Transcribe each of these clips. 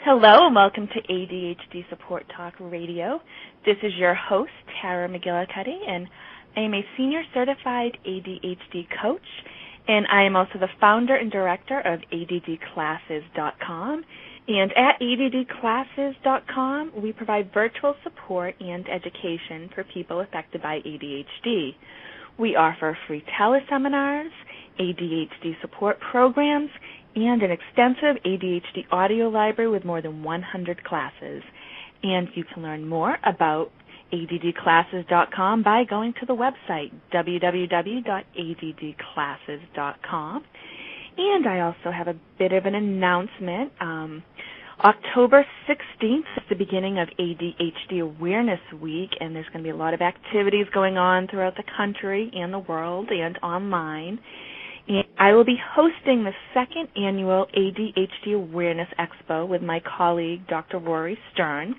Hello and welcome to ADHD Support Talk Radio. This is your host, Tara McGillicuddy, and I am a senior certified ADHD coach, and I am also the founder and director of ADDclasses.com. And at ADDclasses.com, we provide virtual support and education for people affected by ADHD. We offer free teleseminars, ADHD support programs, and an extensive ADHD audio library with more than 100 classes. And you can learn more about ADDclasses.com by going to the website, www.addclasses.com. And I also have a bit of an announcement. October 16th is the beginning of ADHD Awareness Week, and there's going to be a lot of activities going on throughout the country and the world and online. And I will be hosting the second annual ADHD Awareness Expo with my colleague, Dr. Rory Stern.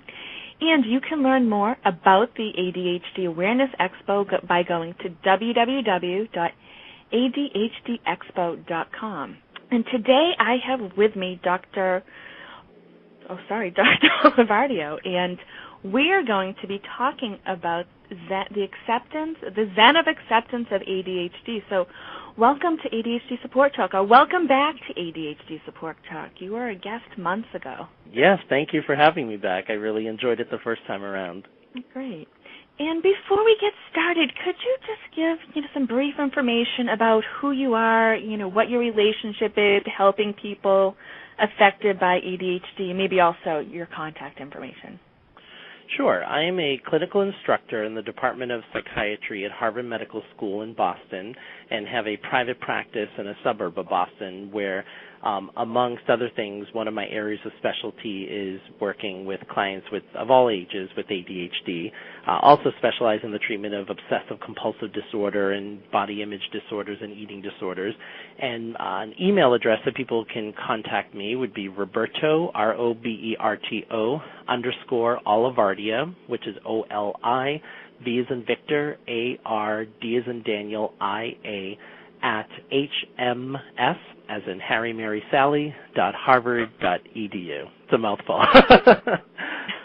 And you can learn more about the ADHD Awareness Expo by going to www.adhdexpo.com. And today I have with me Dr. Olivardia, and we are going to be talking about the Zen of Acceptance of ADHD. So welcome to ADHD Support Talk, or welcome back to ADHD Support Talk. You were a guest months ago. Yes, thank you for having me back. I really enjoyed it the first time around. Great. And before we get started, could you just give some brief information about who you are, what your relationship is to helping people affected by ADHD, maybe also your contact information? Sure. I am a clinical instructor in the Department of Psychiatry at Harvard Medical School in Boston and have a private practice in a suburb of Boston where, amongst other things, one of my areas of specialty is working with clients of all ages with ADHD. Also specialize in the treatment of obsessive-compulsive disorder and body image disorders and eating disorders. And an email address that people can contact me would be Roberto, Roberto, _Olivardia, which is OLI, V as in Victor, ARD as in Daniel, IA, at HMS, as in Harry, Mary, Sally, .harvard.edu. It's a mouthful.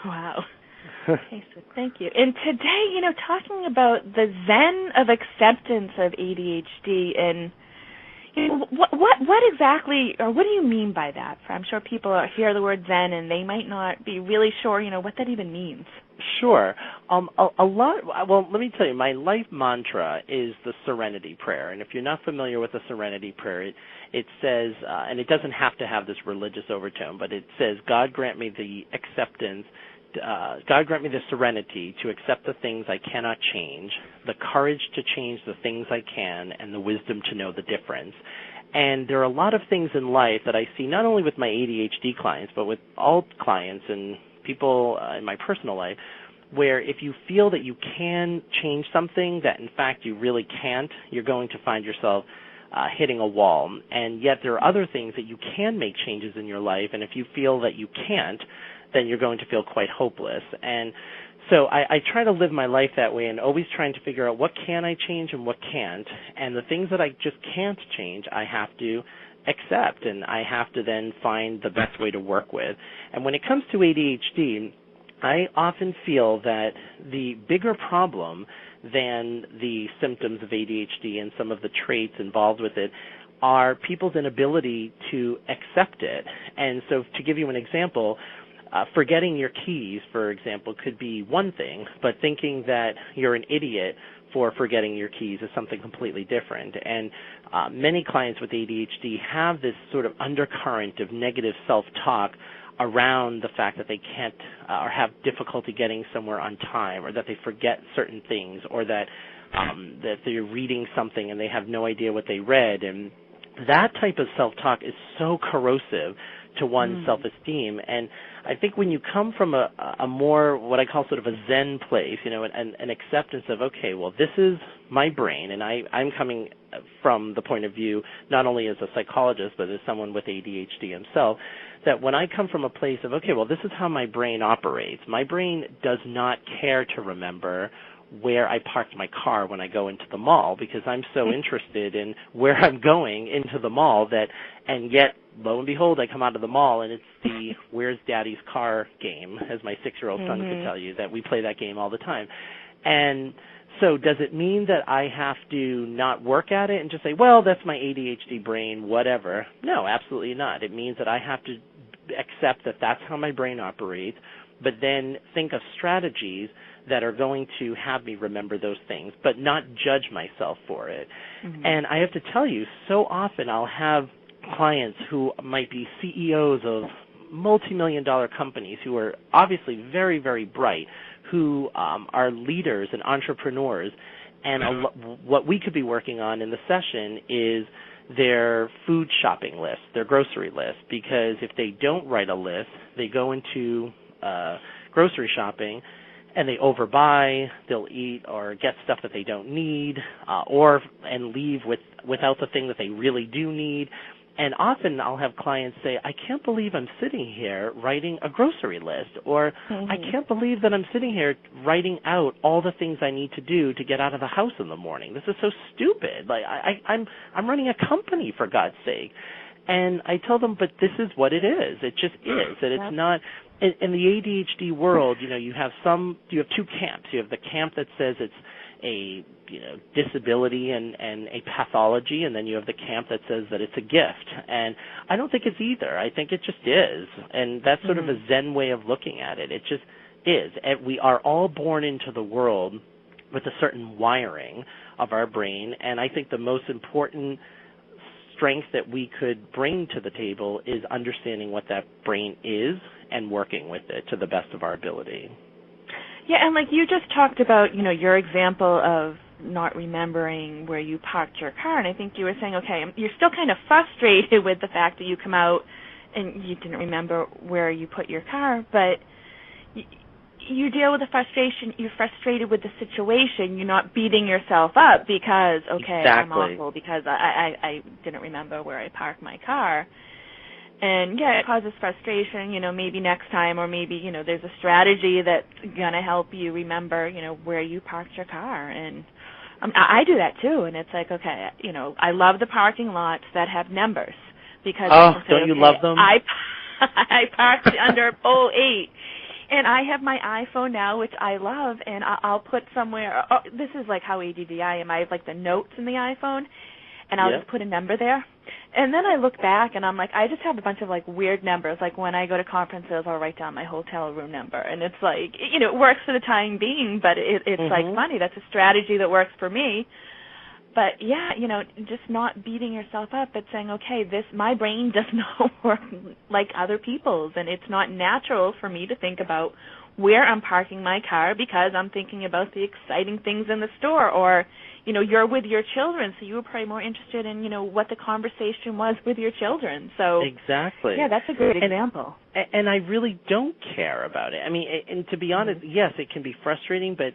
Wow. Okay, so thank you. And today, talking about the Zen of Acceptance of ADHD, and what exactly, or what do you mean by that? I'm sure people hear the word Zen and they might not be really sure, what that even means. Sure. Let me tell you, my life mantra is the Serenity Prayer. And if you're not familiar with the Serenity Prayer, it says, and it doesn't have to have this religious overtone, but it says, God grant me the serenity to accept the things I cannot change, the courage to change the things I can, and the wisdom to know the difference. And there are a lot of things in life that I see not only with my ADHD clients, but with all clients and people in my personal life, where if you feel that you can change something that in fact you really can't, you're going to find yourself hitting a wall. And yet there are other things that you can make changes in your life, and if you feel that you can't, then you're going to feel quite hopeless. And so I try to live my life that way and always trying to figure out what can I change and what can't. And the things that I just can't change, I have to accept, and I have to then find the best way to work with. And when it comes to ADHD, I often feel that the bigger problem than the symptoms of ADHD and some of the traits involved with it are people's inability to accept it. And so to give you an example, forgetting your keys, for example, could be one thing, but thinking that you're an idiot for forgetting your keys is something completely different. And many clients with ADHD have this sort of undercurrent of negative self-talk around the fact that they can't or have difficulty getting somewhere on time, or that they forget certain things, or that they're reading something and they have no idea what they read. And that type of self-talk is so corrosive to one's self-esteem. And I think when you come from a more what I call sort of a Zen place, an acceptance of, okay, well, this is my brain, and I'm coming from the point of view not only as a psychologist but as someone with ADHD himself, that when I come from a place of, okay, well, this is how my brain operates. My brain does not care to remember where I parked my car when I go into the mall, because I'm so interested in where I'm going into the mall and yet lo and behold, I come out of the mall, and it's the Where's Daddy's Car game, as my 6-year-old son could tell you, that we play that game all the time. And so does it mean that I have to not work at it and just say, well, that's my ADHD brain, whatever? No, absolutely not. It means that I have to accept that that's how my brain operates, but then think of strategies that are going to have me remember those things, but not judge myself for it. And I have to tell you, so often I'll have clients who might be CEOs of multi-million-dollar companies who are obviously very, very bright, who are leaders and entrepreneurs, and what we could be working on in the session is their food shopping list, their grocery list, because if they don't write a list, they go into grocery shopping and they overbuy, they'll eat or get stuff that they don't need, and leave without the thing that they really do need. And often I'll have clients say, I can't believe I'm sitting here writing a grocery list, or I can't believe that I'm sitting here writing out all the things I need to do to get out of the house in the morning. This is so stupid. Like I'm running a company, for God's sake. And I tell them, but this is what it is. It just is. And it's not. In the ADHD world, you have two camps. You have the camp that says it's a disability and a pathology, and then you have the camp that says that it's a gift. And I don't think it's either. I think it just is. And that's sort of a Zen way of looking at it. It just is. And we are all born into the world with a certain wiring of our brain, and I think the most important strength that we could bring to the table is understanding what that brain is and working with it to the best of our ability. Yeah, and like you just talked about, your example of not remembering where you parked your car, and I think you were saying, okay, you're still kind of frustrated with the fact that you come out and you didn't remember where you put your car, but you deal with the frustration, you're frustrated with the situation, you're not beating yourself up because, okay, I'm awful because I didn't remember where I parked my car. And, yeah, it causes frustration, maybe next time, or maybe, there's a strategy that's going to help you remember, where you parked your car. And I do that, too. And it's like, okay, I love the parking lots that have numbers. Because don't you love them? I parked under pole 8. And I have my iPhone now, which I love, and I'll put somewhere, this is like how ADD I am. I have like the notes in the iPhone, and I'll just put a number there. And then I look back, and I'm like, I just have a bunch of like weird numbers. Like when I go to conferences, I'll write down my hotel room number. And it's like, it works for the time being, but it's like funny. That's a strategy that works for me. But, yeah, just not beating yourself up, but saying, okay, my brain does not work like other people's, and it's not natural for me to think about where I'm parking my car because I'm thinking about the exciting things in the store, or, you're with your children, so you were probably more interested in, what the conversation was with your children. So exactly. Yeah, that's a great example. And I really don't care about it. I mean, and to be honest, yes, it can be frustrating, but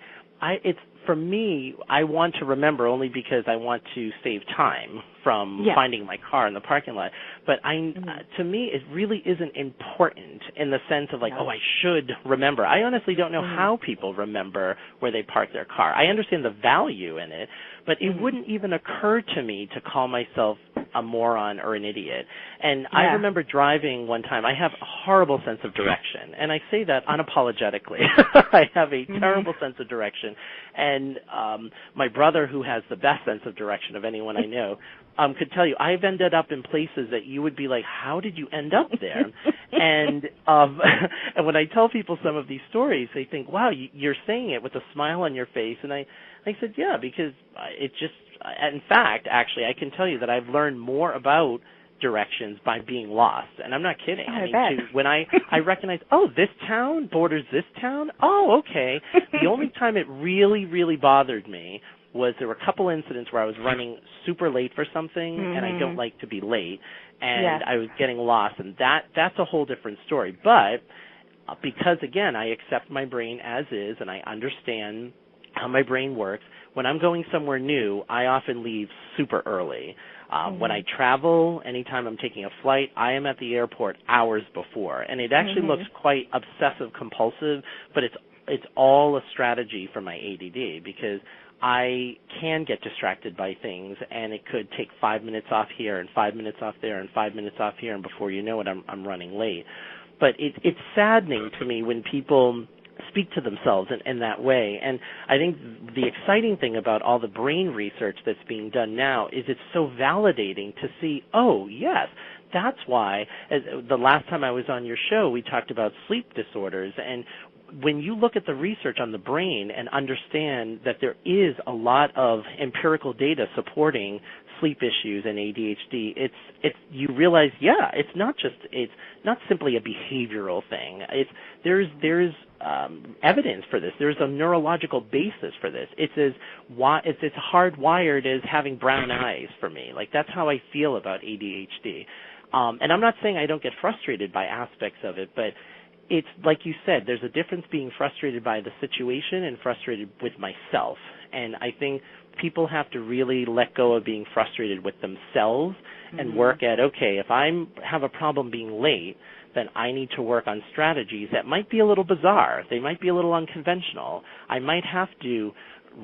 for me, I want to remember only because I want to save time from finding my car in the parking lot. But to me, it really isn't important in the sense of like, I should remember. I honestly don't know how people remember where they park their car. I understand the value in it, but it wouldn't even occur to me to call myself a moron or an idiot. And I remember driving one time. I have a horrible sense of direction, and I say that unapologetically. I have a terrible sense of direction. And my brother, who has the best sense of direction of anyone I know, could tell you I've ended up in places that you would be like, how did you end up there? And and when I tell people some of these stories, they think, wow, you're saying it with a smile on your face. And I said, yeah, because it just, in fact, actually, I can tell you that I've learned more about directions by being lost, and I'm not kidding. When I recognize, this town borders this town. Oh, okay. The only time it really, really bothered me was there were a couple incidents where I was running super late for something, and I don't like to be late, and I was getting lost, and that's a whole different story. But because, again, I accept my brain as is, and I understand how my brain works, when I'm going somewhere new, I often leave super early. When I travel, anytime I'm taking a flight, I am at the airport hours before. And it actually looks quite obsessive-compulsive, but it's all a strategy for my ADD because I can get distracted by things, and it could take 5 minutes off here and 5 minutes off there and 5 minutes off here, and before you know it, I'm running late. But it's saddening to me when people speak to themselves in that way. And I think the exciting thing about all the brain research that's being done now is it's so validating to see, oh, yes, that's why. The last time I was on your show, we talked about sleep disorders, and when you look at the research on the brain and understand that there is a lot of empirical data supporting sleep issues and ADHD, you realize, it's not simply a behavioral thing. There's evidence for this. There's a neurological basis for this. It's hardwired as having brown eyes for me. Like, that's how I feel about ADHD. And I'm not saying I don't get frustrated by aspects of it, but it's like you said, there's a difference being frustrated by the situation and frustrated with myself. And I think people have to really let go of being frustrated with themselves and work at, okay, if I have a problem being late, then I need to work on strategies that might be a little bizarre. They might be a little unconventional. I might have to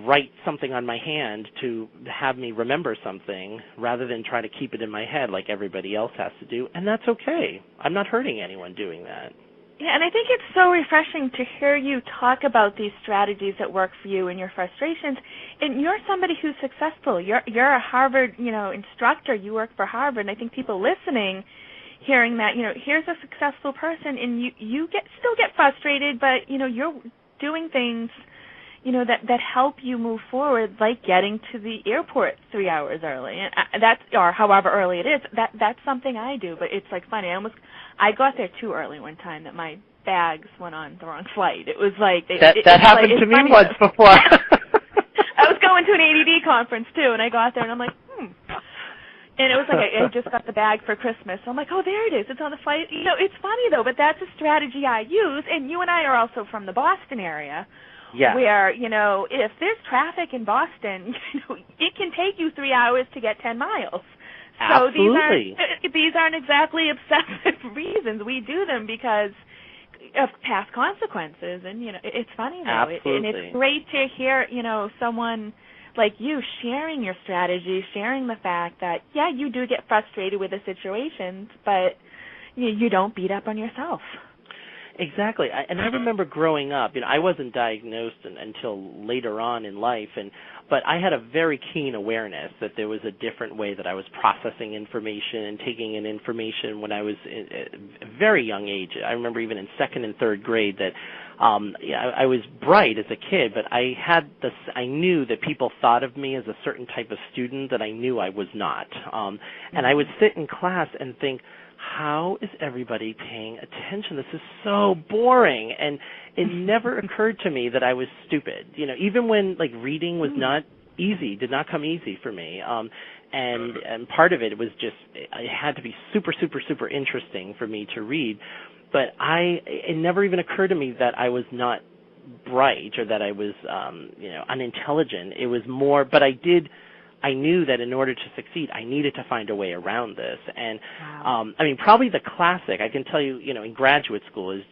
write something on my hand to have me remember something rather than try to keep it in my head like everybody else has to do. And that's okay. I'm not hurting anyone doing that. Yeah, and I think it's so refreshing to hear you talk about these strategies that work for you and your frustrations. And you're somebody who's successful. You're a Harvard, instructor. You work for Harvard. And I think people listening, hearing that, here's a successful person, and you still get frustrated, but you're doing things, that help you move forward, like getting to the airport 3 hours early, and or however early it is. That's something I do, but it's like funny. I got there too early one time that my bags went on the wrong flight. It was like that happened to me once before. I was going to an ADD conference too, and I got there and I'm like, And it was like I just got the bag for Christmas. So I'm like, oh, there it is. It's on the flight. It's funny though, but that's a strategy I use. And you and I are also from the Boston area. Yeah. Where, if there's traffic in Boston, it can take you 3 hours to get 10 miles. So Absolutely. These aren't exactly obsessive reasons. We do them because of past consequences. And, it's funny, though. And it's great to hear, someone like you sharing your strategy, sharing the fact that, you do get frustrated with the situations, but you don't beat up on yourself. Exactly. And I remember growing up, I wasn't diagnosed until later on in life, but I had a very keen awareness that there was a different way that I was processing information and taking in information when I was at a very young age. I remember even in second and third grade that I was bright as a kid, but I knew that people thought of me as a certain type of student that I knew I was not. And I would sit in class and think, how is everybody paying attention? This is so boring. And it never occurred to me that I was stupid. Even when reading was not easy, did not come easy for me. And part of it was just, it had to be super, super, super interesting for me to read. But it never even occurred to me that I was not bright or that I was, unintelligent. It was more, but I knew that in order to succeed, I needed to find a way around this. And, probably the classic, I can tell you, in graduate school is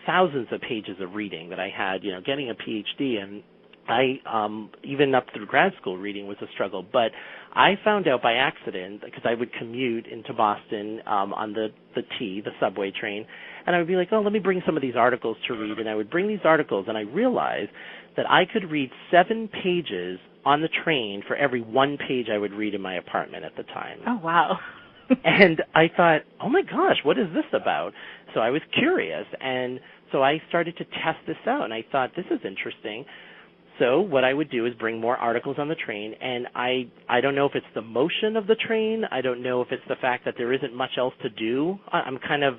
thousands of pages of reading that I had, getting a PhD. And even up through grad school, reading was a struggle. But I found out by accident, because I would commute into Boston on the subway train, and I would be like, oh, let me bring some of these articles to read. And I would bring these articles, and I realized that I could read 7 pages on the train for every 1 page I would read in my apartment at the time. Oh, wow. And I thought, oh, my gosh, what is this about? So I was curious, and so I started to test this out, and I thought, this is interesting. So what I would do is bring more articles on the train, and I don't know if it's the motion of the train. I don't know if it's the fact that there isn't much else to do. I'm kind of,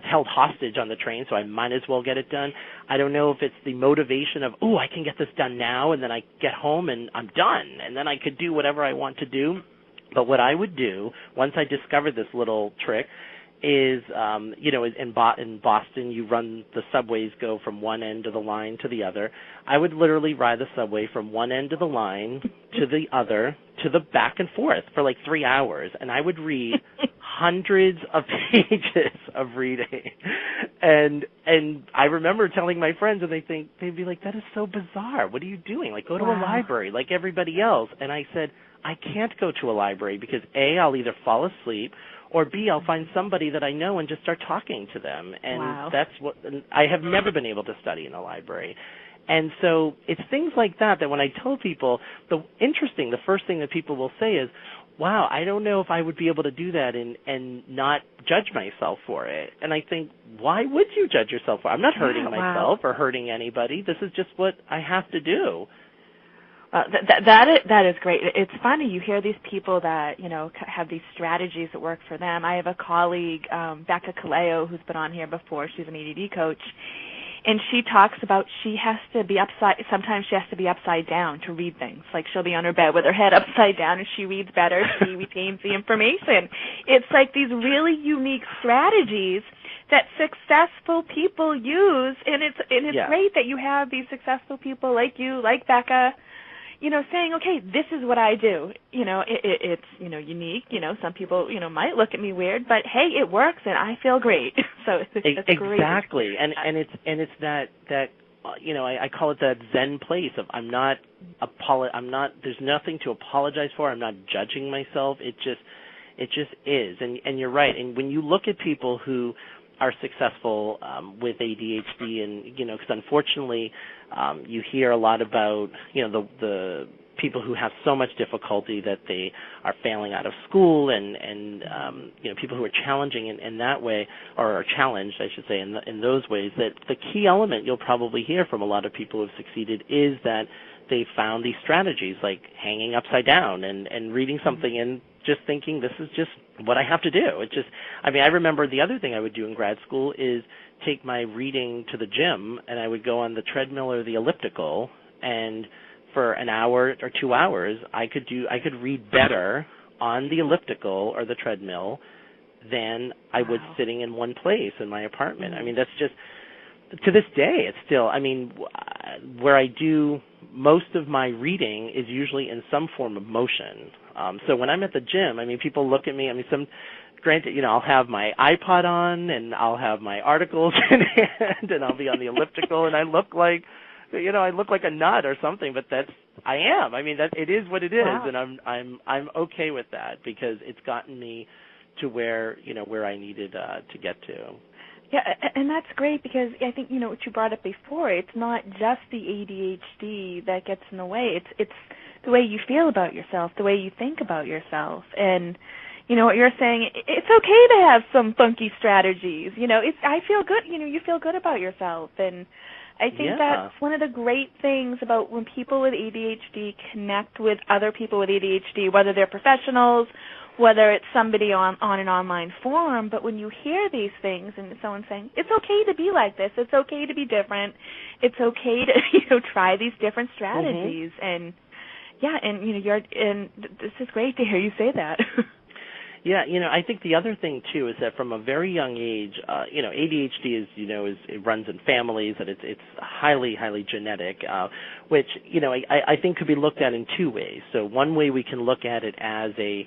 held hostage on the train, so I might as well get it done. I don't know if it's the motivation of, I can get this done now, and then I get home and I'm done, and then I could do whatever I want to do. But what I would do, once I discovered this little trick, is, in Boston, you run, the subways go from one end of the line to the other. I would literally ride the subway from one end of the line to the other, to the back and forth for 3 hours, and I would read hundreds of pages of reading. And I remember telling my friends, and they'd be like, that is so bizarre. What are you doing? Like, go to a library like everybody else. And I said, I can't go to a library because A, I'll either fall asleep, or B, I'll find somebody that I know and just start talking to them. And that's what I have never been able to study in a library. And so it's things like that when I tell people, the first thing that people will say is, wow, I don't know if I would be able to do that and not judge myself for it. And I think, why would you judge yourself for it? I'm not hurting myself or hurting anybody. This is just what I have to do. That is great. It's funny, you hear these people that, have these strategies that work for them. I have a colleague, Becca Kaleo, who's been on here before. She's an ADD coach. And she talks about sometimes she has to be upside down to read things. Like she'll be on her bed with her head upside down and she reads better, she retains the information. It's like these really unique strategies that successful people use, and it's great that you have these successful people like you, like Becca, saying, okay, this is what I do. It's unique. Some people, might look at me weird, but hey, it works and I feel great. So it's great. Exactly. And it's that I call it that Zen place of there's nothing to apologize for. I'm not judging myself. It just is. And you're right. And when you look at people who are successful with ADHD, and because unfortunately you hear a lot about the people who have so much difficulty that they are failing out of school, and people who are challenging in that way, or are challenged, I should say, in those ways. That the key element you'll probably hear from a lot of people who have succeeded is that they found these strategies like hanging upside down and reading something and just thinking, this is just what I have to do. I remember the other thing I would do in grad school is take my reading to the gym, and I would go on the treadmill or the elliptical, and for an hour or 2 hours, I could read better on the elliptical or the treadmill than I would sitting in one place in my apartment. That's just, to this day, it's still, where I do most of my reading is usually in some form of motion. So when I'm at the gym, people look at me, granted, I'll have my iPod on and I'll have my articles in hand and I'll be on the elliptical and I look like a nut or something, but I am. That it is what it is, and I'm okay with that because it's gotten me to where I needed to get to. Yeah, and that's great because I think, what you brought up before, it's not just the ADHD that gets in the way. It's the way you feel about yourself, the way you think about yourself. And, what you're saying, it's okay to have some funky strategies. I feel good, you feel good about yourself. And I think that's one of the great things about when people with ADHD connect with other people with ADHD, whether they're professionals, whether it's somebody on an online forum, but when you hear these things and someone's saying, it's okay to be like this, it's okay to be different, it's okay to, try these different strategies. And, and this is great to hear you say that. Yeah, I think the other thing, too, is that from a very young age, ADHD is, it runs in families, and it's highly, highly genetic, which, I think could be looked at in two ways. So one way we can look at it as a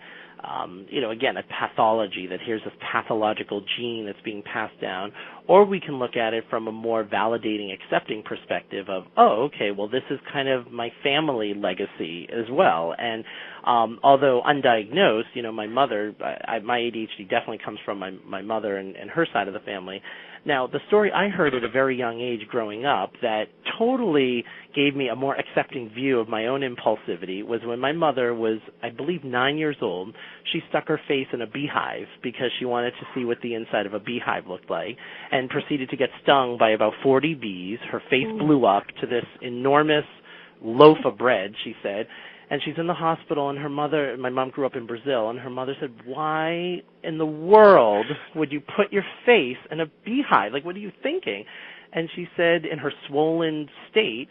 pathology, that here's this pathological gene that's being passed down, or we can look at it from a more validating, accepting perspective of, this is kind of my family legacy as well. And although undiagnosed, my mother, my ADHD definitely comes from my mother and her side of the family. Now, the story I heard at a very young age growing up that totally gave me a more accepting view of my own impulsivity was when my mother was, I believe, 9 years old. She stuck her face in a beehive because she wanted to see what the inside of a beehive looked like, and proceeded to get stung by about 40 bees. Her face blew up to this enormous loaf of bread, she said. And she's in the hospital, and my mom grew up in Brazil, and her mother said, why in the world would you put your face in a beehive? Like, what are you thinking? And she said, in her swollen state,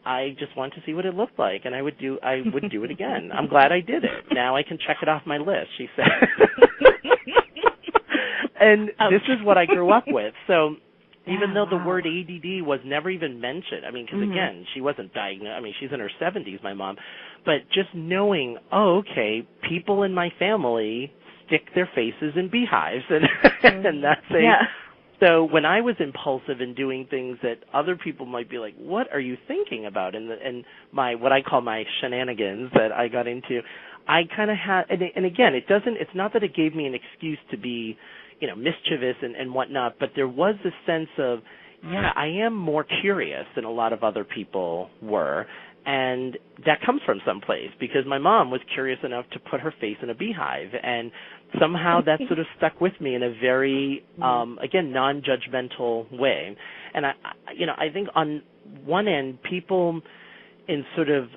I just want to see what it looked like, and I would do it again. I'm glad I did it. Now I can check it off my list, she said. And this is what I grew up with. So even though the word ADD was never even mentioned, because again, she wasn't diagnosed. She's in her 70s, my mom. But just knowing, people in my family stick their faces in beehives, and that's so when I was impulsive and doing things that other people might be like, what are you thinking about? And my, what I call my shenanigans that I got into, I kind of had, and again, it's not that it gave me an excuse to be, mischievous and whatnot, but there was this sense of, yeah, I am more curious than a lot of other people were. And that comes from someplace, because my mom was curious enough to put her face in a beehive, and somehow that sort of stuck with me in a very, again, non-judgmental way. And I think on one end, people in sort of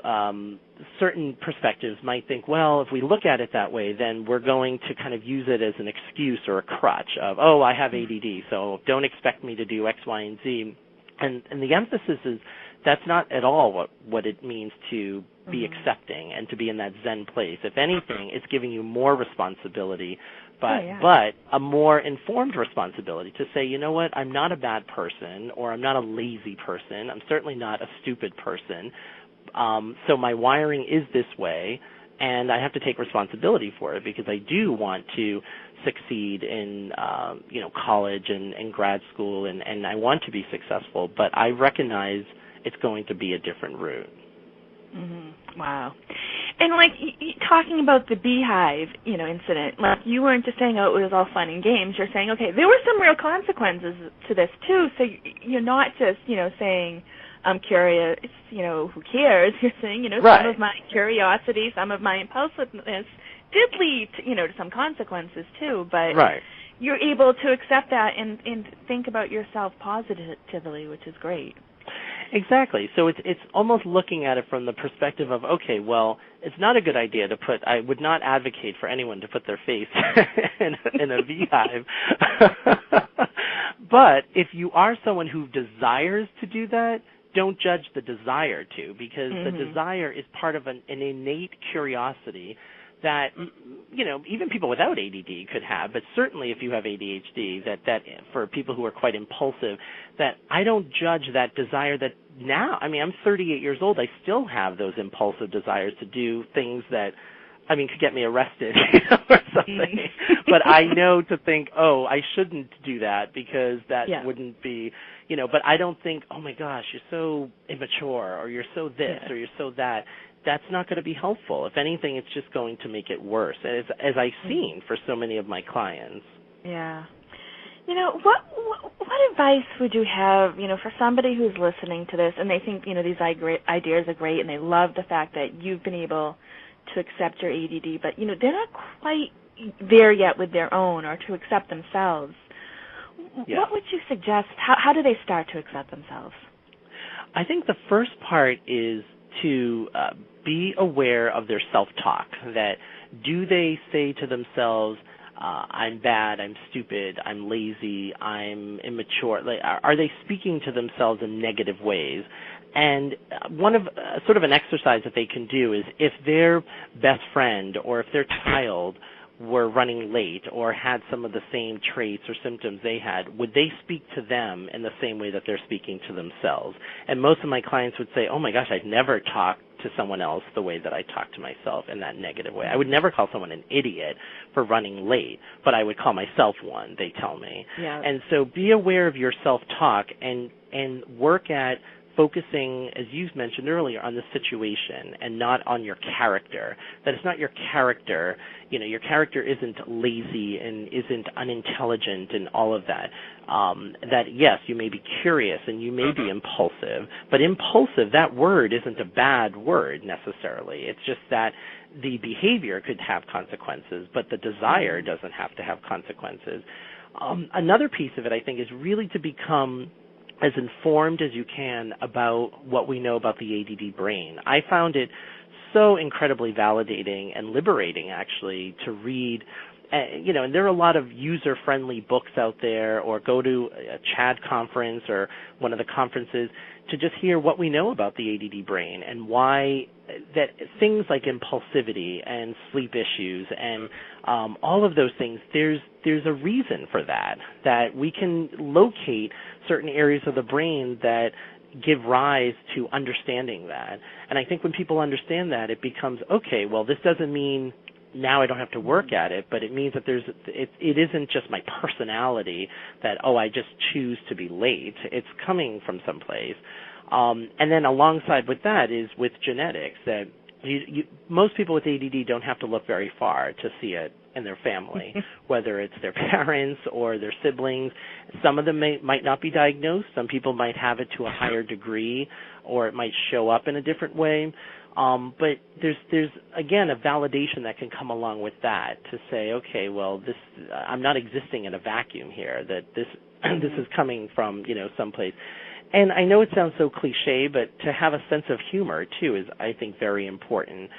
certain perspectives might think, well, if we look at it that way, then we're going to kind of use it as an excuse or a crutch of, oh, I have ADD, so don't expect me to do X, Y, and Z. And the emphasis is that's not at all what it means to be accepting and to be in that Zen place. If anything, it's giving you more responsibility, but a more informed responsibility to say, you know what, I'm not a bad person, or I'm not a lazy person. I'm certainly not a stupid person. So my wiring is this way, and I have to take responsibility for it, because I do want to succeed in college and grad school, and I want to be successful, but I recognize it's going to be a different route. Mm-hmm. Wow. And like talking about the Beehive, incident, like you weren't just saying, oh, it was all fun and games. You're saying, okay, there were some real consequences to this too. So you're not just, saying, I'm curious, who cares? You're saying, right. Some of my curiosity, some of my impulsiveness did lead to some consequences too. But right. You're able to accept that and think about yourself positively, which is great. Exactly. So it's almost looking at it from the perspective of, okay, well, it's not a good idea to put, I would not advocate for anyone to put their face in a beehive. But if you are someone who desires to do that, don't judge the desire to, because the desire is part of an innate curiosity that, even people without ADD could have, but certainly if you have ADHD, that for people who are quite impulsive, that I don't judge that desire that now, I'm 38 years old, I still have those impulsive desires to do things that, could get me arrested or something. But I know to think, oh, I shouldn't do that, because that wouldn't be, but I don't think, oh my gosh, you're so immature, or you're so this, or you're so that. That's not going to be helpful. If anything, it's just going to make it worse, as I've seen for so many of my clients. Yeah. What advice would you have, for somebody who's listening to this and they think, these ideas are great and they love the fact that you've been able to accept your ADD, but, they're not quite there yet with their own, or to accept themselves. Yeah. What would you suggest? How do they start to accept themselves? I think the first part is to be aware of their self-talk, that do they say to themselves, I'm bad, I'm stupid, I'm lazy, I'm immature? Like, are they speaking to themselves in negative ways? And one of sort of an exercise that they can do is, if their best friend or if their child were running late or had some of the same traits or symptoms they had, would they speak to them in the same way that they're speaking to themselves? And most of my clients would say, oh my gosh, I'd never talk to someone else the way that I talk to myself, in that negative way. I would never call someone an idiot for running late, but I would call myself one, they tell me. Yeah. And so be aware of your self-talk and work at focusing, as you mentioned earlier, on the situation and not on your character. That it's not your character. Your character isn't lazy and isn't unintelligent and all of that. That, yes, you may be curious and you may be impulsive, but impulsive, that word isn't a bad word necessarily. It's just that the behavior could have consequences, but the desire doesn't have to have consequences. Another piece of it, I think, is really to become as informed as you can about what we know about the ADD brain. I found it so incredibly validating and liberating, actually, to read. And there are a lot of user-friendly books out there, or go to a CHAD conference or one of the conferences to just hear what we know about the ADD brain and why that things like impulsivity and sleep issues and all of those things, there's a reason for that we can locate certain areas of the brain that give rise to understanding that. And I think when people understand that, it becomes, okay, well, this doesn't mean now I don't have to work at it, but it means that it isn't just my personality that, I just choose to be late. It's coming from someplace. And then alongside with that is with genetics, that most people with ADD don't have to look very far to see it in their family, whether it's their parents or their siblings. Some of them might not be diagnosed. Some people might have it to a higher degree, or it might show up in a different way. But there's again a validation that can come along with that to say, okay, well, I'm not existing in a vacuum here. That this is coming from someplace. And I know it sounds so cliche, but to have a sense of humor too is, I think, very important.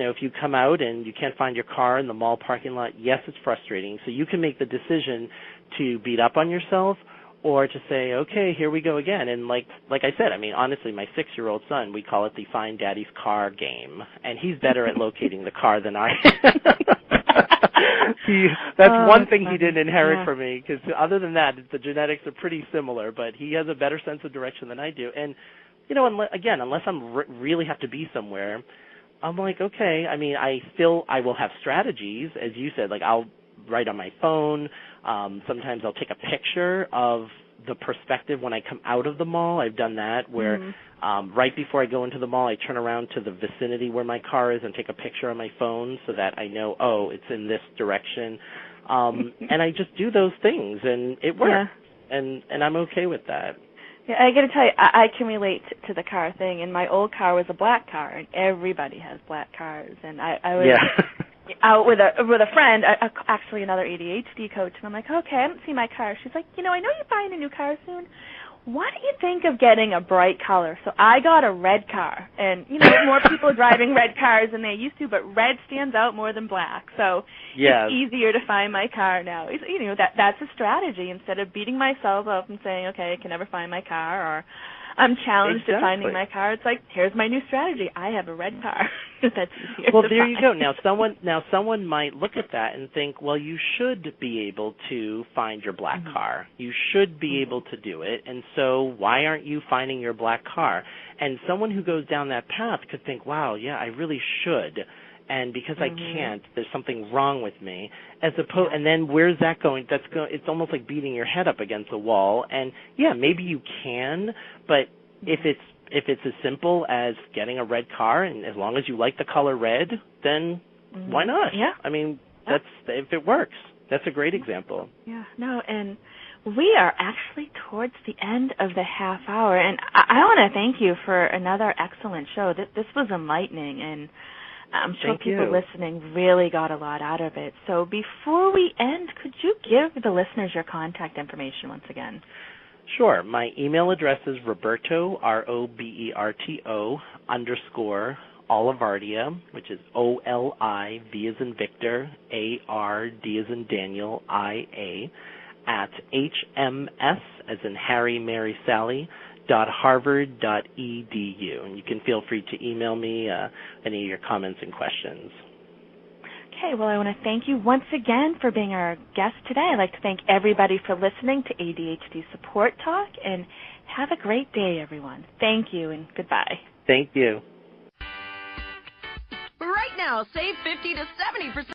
If you come out and you can't find your car in the mall parking lot, yes, it's frustrating. So you can make the decision to beat up on yourself, or to say, okay, here we go again. And like I said, I mean, honestly, my 6-year-old son, we call it the Find Daddy's Car game, and he's better at locating the car than I am. That's one thing he didn't inherit from me, because other than that, the genetics are pretty similar, but he has a better sense of direction than I do. And, unless I'm really have to be somewhere, I'm like, okay, I mean, I will have strategies, as you said, like I'll write on my phone. Sometimes I'll take a picture of the perspective when I come out of the mall. I've done that where right before I go into the mall, I turn around to the vicinity where my car is and take a picture on my phone so that I know, it's in this direction. And I just do those things, and it works. Yeah. And I'm okay with that. Yeah, I got to tell you, I can relate to the car thing. And my old car was a black car, and everybody has black cars. And I was out with a friend, actually another ADHD coach, and I'm like, okay, I don't see my car. She's like, I know you're buying a new car soon. Why don't you think of getting a bright color? So I got a red car, and more people are driving red cars than they used to, but red stands out more than black. So it's easier to find my car now. That's a strategy. Instead of beating myself up and saying, okay, I can never find my car, or I'm challenged at finding my car, it's like, here's my new strategy. I have a red car. That's easier. Well, there you go. Now someone might look at that and think, well, you should be able to find your black car. You should be able to do it. And so why aren't you finding your black car? And someone who goes down that path could think, wow, yeah, I really should. And because I can't, there's something wrong with me. And then where's that going? It's almost like beating your head up against a wall. And yeah, maybe you can, but if it's as simple as getting a red car, and as long as you like the color red, then why not? Yeah. I mean, if it works, that's a great example. Yeah. No, and we are actually towards the end of the half hour, and I want to thank you for another excellent show. This was enlightening, and I'm sure people listening really got a lot out of it. So before we end, could you give the listeners your contact information once again? Sure. My email address is Roberto, Roberto, _Olivardia, which is OLIV as in Victor, ARD as in Daniel, IA, at HMS as in Harry, Mary, Sally, .harvard.edu, and you can feel free to email me any of your comments and questions. Okay, well, I want to thank you once again for being our guest today. I'd like to thank everybody for listening to ADHD Support Talk, and have a great day, everyone. Thank you, and goodbye. Thank you. Right now, save 50 to 70%.